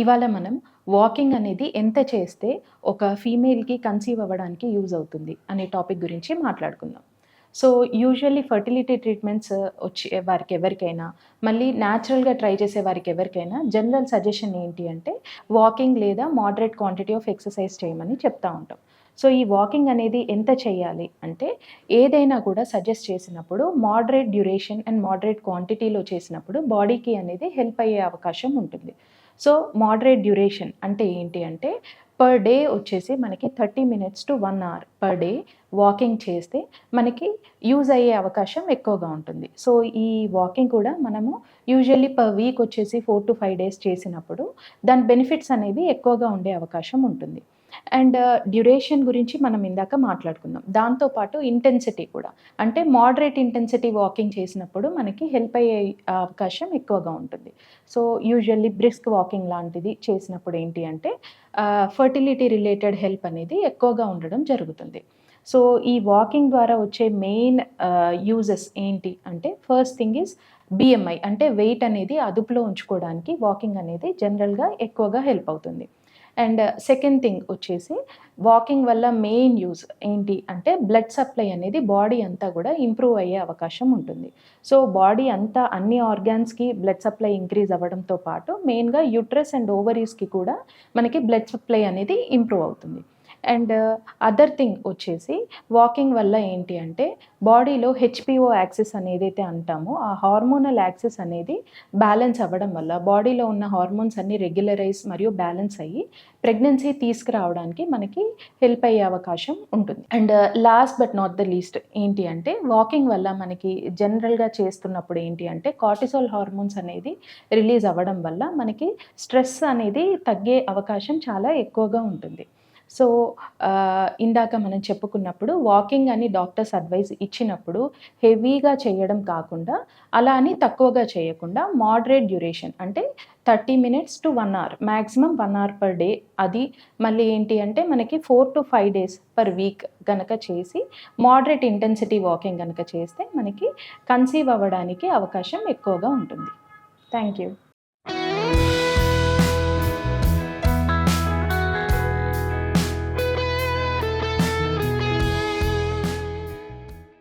ఇవాళ మనం వాకింగ్ అనేది ఎంత చేస్తే ఒక ఫీమేల్‌కి కన్సీవ్ అవ్వడానికి యూజ్ అవుతుంది అనే టాపిక్ గురించి మాట్లాడుకుందాం. సో, యూజువల్లీ ఫెర్టిలిటీ ట్రీట్మెంట్స్ వచ్చే వారికి ఎవరికైనా, మళ్ళీ న్యాచురల్‌గా ట్రై చేసే వారికి ఎవరికైనా జనరల్ సజెషన్ ఏంటి అంటే వాకింగ్ లేదా మోడరేట్ క్వాంటిటీ ఆఫ్ ఎక్సర్సైజ్ చేయమని చెప్తా ఉంటాం. సో, ఈ వాకింగ్ అనేది ఎంత చేయాలి అంటే ఏదైనా కూడా సజెస్ట్ చేసినప్పుడు మోడరేట్ డ్యూరేషన్ అండ్ మోడరేట్ క్వాంటిటీలో చేసినప్పుడు బాడీకి అనేది హెల్ప్ అయ్యే అవకాశం ఉంటుంది. సో, మోడరేట్ డ్యూరేషన్ అంటే ఏంటి అంటే, పర్ డే వచ్చేసి మనకి 30 minutes to 1 hour per day walking చేస్తే మనకి యూజ్ అయ్యే అవకాశం ఎక్కువగా ఉంటుంది. సో, ఈ వాకింగ్ కూడా మనము యూజువల్లీ పర్ వీక్ వచ్చేసి 4-5 డేస్ చేసినప్పుడు దాని బెనిఫిట్స్ అనేవి ఎక్కువగా ఉండే అవకాశం ఉంటుంది. అండ్ డ్యూరేషన్ గురించి మనం ఇందాక మాట్లాడుకుందాం. దాంతో పాటు ఇంటెన్సిటీ కూడా. అంటే మోడరేట్ ఇంటెన్సిటీ వాకింగ్ చేసినప్పుడు మనకి హెల్ప్ అయ్యే అవకాశం ఎక్కువగా ఉంటుంది. సో, యూజువల్లీ బ్రిస్క్ వాకింగ్ లాంటిది చేసినప్పుడు ఏంటి అంటే ఫెర్టిలిటీ రిలేటెడ్ హెల్ప్ అనేది ఎక్కువగా ఉండడం జరుగుతుంది. సో, ఈ వాకింగ్ ద్వారా వచ్చే మెయిన్ యూజెస్ ఏంటి అంటే ఫస్ట్ థింగ్ ఈజ్ BMI అంటే వెయిట్ అనేది అదుపులో ఉంచుకోవడానికి వాకింగ్ అనేది జనరల్‌గా ఎక్కువగా హెల్ప్ అవుతుంది. అండ్ సెకండ్ థింగ్ వచ్చేసి వాకింగ్ వల్ల మెయిన్ యూజ్ ఏంటి అంటే బ్లడ్ సప్లై అనేది బాడీ అంతా కూడా ఇంప్రూవ్ అయ్యే అవకాశం ఉంటుంది. సో, బాడీ అంతా అన్ని ఆర్గాన్స్‌కి బ్లడ్ సప్లై ఇంక్రీజ్ అవ్వడంతో పాటు మెయిన్‌గా యూట్రస్ అండ్ ఓవరీస్‌కి కూడా మనకి బ్లడ్ సప్లై అనేది ఇంప్రూవ్ అవుతుంది. అండ్ అదర్ థింగ్ వచ్చేసి వాకింగ్ వల్ల ఏంటి అంటే బాడీలో హెచ్‌పిఓ యాక్సిస్ అని ఏదైతే అంటామో ఆ హార్మోనల్ యాక్సిస్ అనేది బ్యాలెన్స్ అవ్వడం వల్ల బాడీలో ఉన్న హార్మోన్స్ అన్నీ రెగ్యులరైజ్ మరియు బ్యాలెన్స్ అయ్యి ప్రెగ్నెన్సీ తీసుకురావడానికి మనకి హెల్ప్ అయ్యే అవకాశం ఉంటుంది. And last but not the least ఏంటి అంటే వాకింగ్ వల్ల మనకి జనరల్‌గా చేస్తున్నప్పుడు ఏంటి అంటే కార్టిసోల్ హార్మోన్స్ అనేది రిలీజ్ అవ్వడం వల్ల మనకి స్ట్రెస్ అనేది తగ్గే అవకాశం చాలా ఎక్కువగా ఉంటుంది. సో, ఇందాక మనం చెప్పుకున్నప్పుడు వాకింగ్ అని డాక్టర్స్ అడ్వైస్ ఇచ్చినప్పుడు హెవీగా చేయడం కాకుండా, అలా అని తక్కువగా చేయకుండా మోడరేట్ డ్యూరేషన్ అంటే 30 minutes to 1 hour maximum 1 hour per day అది మళ్ళీ ఏంటి అంటే మనకి 4-5 డేస్ పర్ వీక్ గనక చేసి మోడరేట్ ఇంటెన్సిటీ వాకింగ్ గనక చేస్తే మనకి కన్సీవ్ అవ్వడానికి అవకాశం ఎక్కువగా ఉంటుంది. Thank you.